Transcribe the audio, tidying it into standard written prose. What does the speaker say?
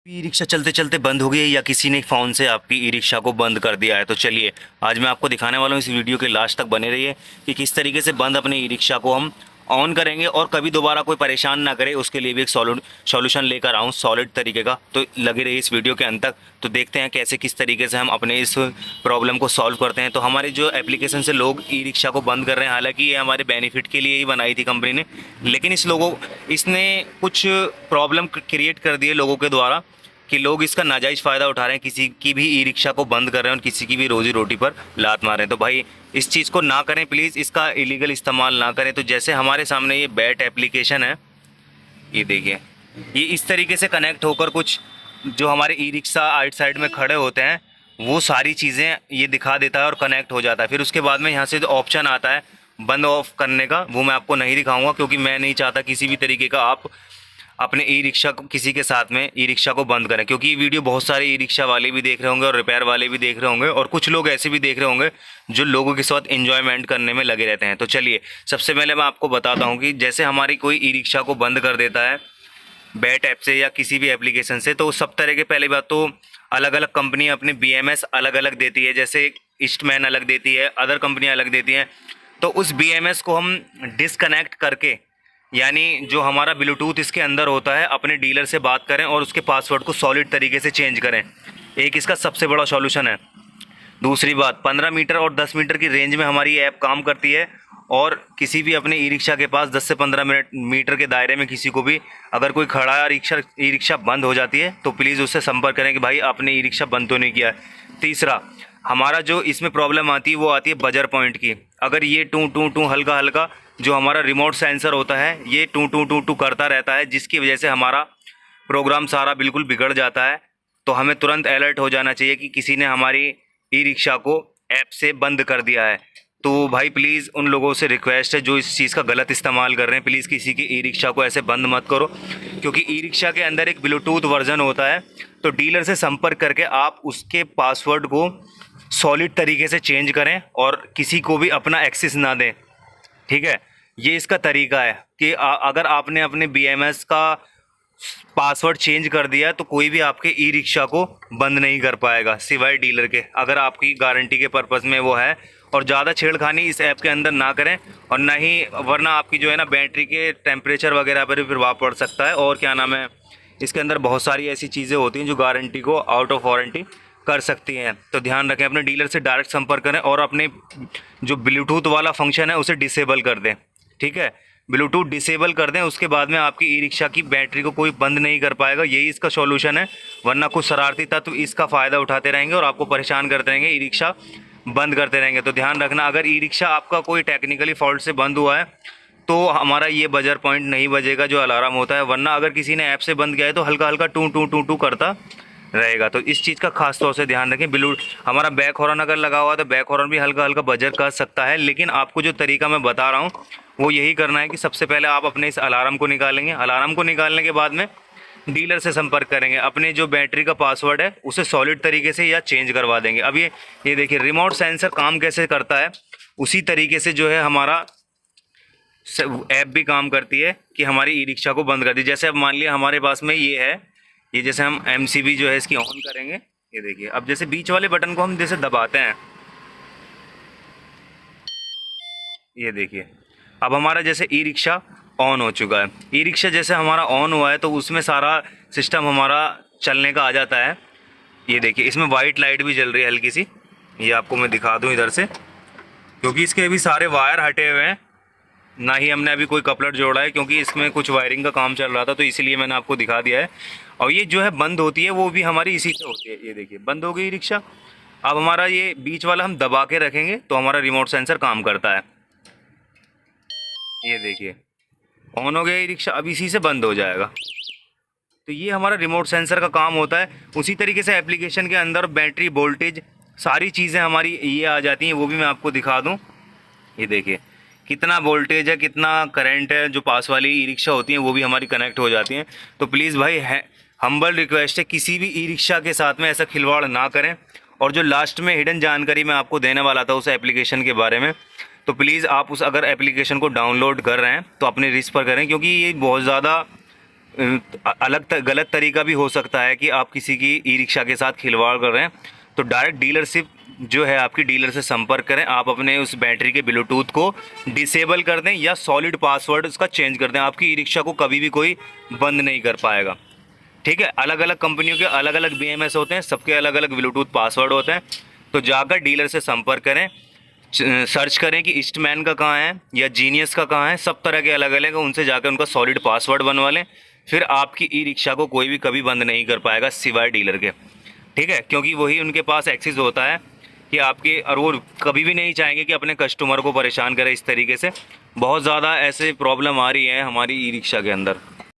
E rickshaw चलते चलते बंद हो गई है या किसी ने फ़ोन से आपकी ई रिक्शा को बंद कर दिया है, तो चलिए आज मैं आपको दिखाने वाला हूँ। इस वीडियो के लास्ट तक बने रहिए कि किस तरीके से बंद अपने ई रिक्शा को हम ऑन करेंगे और कभी दोबारा कोई परेशान ना करे, उसके लिए भी एक सॉल्यूशन लेकर आऊँ सॉलिड तरीके का। तो लगे रहिए इस वीडियो के अंत तक। तो देखते हैं कैसे किस तरीके से हम अपने इस प्रॉब्लम को सॉल्व करते हैं। तो हमारे जो एप्लीकेशन से लोग ई रिक्शा को बंद कर रहे हैं, हालांकि ये हमारे बेनिफिट के लिए ही बनाई थी कंपनी ने, लेकिन इसने कुछ प्रॉब्लम क्रिएट कर दिए लोगों के द्वारा कि लोग इसका नाजायज़ फ़ायदा उठा रहे हैं, किसी की भी ई रिक्शा को बंद कर रहे हैं और किसी की भी रोज़ी रोटी पर लात मार रहे हैं। तो भाई इस चीज़ को ना करें प्लीज़, इसका इलीगल इस्तेमाल ना करें। तो जैसे हमारे सामने ये बैट एप्लीकेशन है, ये देखिए, ये इस तरीके से कनेक्ट होकर कुछ जो हमारे ई रिक्शा आइट साइड में खड़े होते हैं वो सारी चीज़ें ये दिखा देता है और कनेक्ट हो जाता है। फिर उसके बाद में यहाँ से जो ऑप्शन आता है बंद ऑफ करने का, वो मैं आपको नहीं दिखाऊंगा क्योंकि मैं नहीं चाहता किसी भी तरीके का आप अपने ई रिक्शा को किसी के साथ में ई रिक्शा को बंद करें, क्योंकि ये वीडियो बहुत सारे ई रिक्शा वाले भी देख रहे होंगे और रिपेयर वाले भी देख रहे होंगे और कुछ लोग ऐसे भी देख रहे होंगे जो लोगों के साथ एंजॉयमेंट करने में लगे रहते हैं। तो चलिए सबसे पहले मैं आपको बताता हूँ कि जैसे हमारी कोई ई रिक्शा को बंद कर देता है बैट ऐप से या किसी भी एप्लीकेशन से, तो सब तरह के, पहली बात तो अलग अलग कंपनी अपने BMS अलग अलग देती है, जैसे ईस्टमैन अलग देती है, अदर कंपनियाँ अलग देती हैं। तो उस BMS को हम डिसकनेक्ट करके, यानी जो हमारा ब्लूटूथ इसके अंदर होता है, अपने डीलर से बात करें और उसके पासवर्ड को सॉलिड तरीके से चेंज करें। एक इसका सबसे बड़ा सॉल्यूशन है। दूसरी बात, 15 मीटर और 10 मीटर की रेंज में हमारी ये ऐप काम करती है और किसी भी अपने ई रिक्शा के पास 10 से 15 मीटर के दायरे में किसी को भी अगर कोई खड़ा है ई रिक्शा बंद हो जाती है तो प्लीज़ उससे संपर्क करें कि भाई आपने ई रिक्शा बंद तो नहीं किया है। तीसरा, हमारा जो इसमें प्रॉब्लम आती है वो आती है बजर पॉइंट की। अगर ये टू टू टू हल्का हल्का जो हमारा रिमोट सेंसर होता है ये टू टू टू टू करता रहता है, जिसकी वजह से हमारा प्रोग्राम सारा बिल्कुल बिगड़ जाता है। तो हमें तुरंत अलर्ट हो जाना चाहिए कि किसी ने हमारी ई रिक्शा को ऐप से बंद कर दिया है। तो भाई प्लीज़ उन लोगों से रिक्वेस्ट है जो इस चीज़ का गलत इस्तेमाल कर रहे हैं, प्लीज़ किसी की ई रिक्शा को ऐसे बंद मत करो, क्योंकि ई रिक्शा के अंदर एक ब्लूटूथ वर्जन होता है। तो डीलर से संपर्क करके आप उसके पासवर्ड को सॉलिड तरीके से चेंज करें और किसी को भी अपना एक्सेस ना दें, ठीक है। ये इसका तरीका है कि अगर आपने अपने BMS का पासवर्ड चेंज कर दिया तो कोई भी आपके ई रिक्शा को बंद नहीं कर पाएगा सिवाय डीलर के, अगर आपकी गारंटी के पर्पज़ में वो है। और ज़्यादा छेड़खानी इस ऐप के अंदर ना करें और ना ही, वरना आपकी जो है ना बैटरी के टेम्परेचर वगैरह पर भी प्रभाव पड़ सकता है। और क्या नाम है, इसके अंदर बहुत सारी ऐसी चीज़ें होती हैं जो गारंटी को आउट ऑफ वारंटी कर सकती हैं। तो ध्यान रखें, अपने डीलर से डायरेक्ट संपर्क करें और अपने जो ब्लूटूथ वाला फंक्शन है उसे डिसेबल कर दें, ठीक है। ब्लूटूथ डिसेबल कर दें, उसके बाद में आपकी ई रिक्शा की बैटरी को कोई बंद नहीं कर पाएगा। यही इसका सॉल्यूशन है, वरना कुछ शरारती तत्व इसका फ़ायदा उठाते रहेंगे और आपको परेशान करते रहेंगे, ई रिक्शा बंद करते रहेंगे। तो ध्यान रखना, अगर ई रिक्शा आपका कोई टेक्निकली फॉल्ट से बंद हुआ है तो हमारा ये बजर पॉइंट नहीं बजेगा जो अलार्म होता है, वरना अगर किसी ने ऐप से बंद किया है तो हल्का हल्का टू टू टू टू करता रहेगा। तो इस चीज़ का खास तौर से ध्यान रखें। हमारा बैक हॉर्न अगर लगा हुआ है तो बैक हॉर्न भी हल्का हल्का बजर कर सकता है, लेकिन आपको जो तरीका मैं बता रहा हूँ वो यही करना है कि सबसे पहले आप अपने इस अलार्म को निकालेंगे। अलार्म को निकालने के बाद में डीलर से संपर्क करेंगे, अपने जो बैटरी का पासवर्ड है उसे सॉलिड तरीके से या चेंज करवा देंगे। अब ये देखिए रिमोट सेंसर काम कैसे करता है, उसी तरीके से जो है हमारा ऐप भी काम करती है कि हमारी ई रिक्शा को बंद कर दी। जैसे अब मान लिया हमारे पास में ये है, ये जैसे हम MCB जो है इसकी ऑन करेंगे, ये देखिए, अब जैसे बीच वाले बटन को हम जैसे दबाते हैं, ये देखिए अब हमारा जैसे ई रिक्शा ऑन हो चुका है। ई रिक्शा जैसे हमारा ऑन हुआ है तो उसमें सारा सिस्टम हमारा चलने का आ जाता है। ये देखिए इसमें वाइट लाइट भी जल रही है हल्की सी, ये आपको मैं दिखा दूँ इधर से, क्योंकि इसके अभी सारे वायर हटे हुए हैं, ना ही हमने अभी कोई कपलर जोड़ा है, क्योंकि इसमें कुछ वायरिंग का काम चल रहा था तो इसीलिए मैंने आपको दिखा दिया है। और ये जो है बंद होती है वो भी हमारी इसी से होती है। ये देखिए बंद हो गई रिक्शा। अब हमारा ये बीच वाला हम दबा के रखेंगे तो हमारा रिमोट सेंसर काम करता है। ये देखिए ऑन हो गया ये रिक्शा, अब इसी से बंद हो जाएगा। तो ये हमारा रिमोट सेंसर का काम होता है। उसी तरीके से एप्लीकेशन के अंदर बैटरी, वोल्टेज, सारी चीज़ें हमारी ये आ जाती हैं, वो भी मैं आपको दिखा दूँ। ये देखिए कितना वोल्टेज है, कितना करंट है, जो पास वाली ई रिक्शा होती हैं वो भी हमारी कनेक्ट हो जाती हैं। तो प्लीज़ भाई हम्बल रिक्वेस्ट है, किसी भी ई रिक्शा के साथ में ऐसा खिलवाड़ ना करें। और जो लास्ट में हिडन जानकारी मैं आपको देने वाला था उस एप्लीकेशन के बारे में, तो प्लीज़ आप उस अगर एप्लीकेशन को डाउनलोड कर रहे हैं तो अपने रिस्क पर करें, क्योंकि ये बहुत ज़्यादा गलत तरीका भी हो सकता है कि आप किसी की ई रिक्शा के साथ खिलवाड़ कर रहे हैं, तो डायरेक्ट डीलरशिप जो है आपकी डीलर से संपर्क करें। आप अपने उस बैटरी के ब्लूटूथ को डिसेबल कर दें या सॉलिड पासवर्ड उसका चेंज कर दें, आपकी ई रिक्शा को कभी भी कोई बंद नहीं कर पाएगा। ठीक है, अलग अलग कंपनियों के अलग अलग BMS होते हैं, सबके अलग अलग ब्लूटूथ पासवर्ड होते हैं। तो जाकर डीलर से संपर्क करें, सर्च करें कि ईस्टमैन का कहाँ है या जीनियस का कहाँ है, सब तरह के अलग अलग है, उनसे जाकर उनका सॉलिड पासवर्ड बनवा लें। फिर आपकी ई रिक्शा को कोई भी कभी बंद नहीं कर पाएगा सिवाय डीलर के। ठीक है, क्योंकि वही उनके पास एक्सेस होता है कि आपके, और वो कभी भी नहीं चाहेंगे कि अपने कस्टमर को परेशान करें इस तरीके से। बहुत ज़्यादा ऐसे प्रॉब्लम आ रही है हमारी ई रिक्शा के अंदर।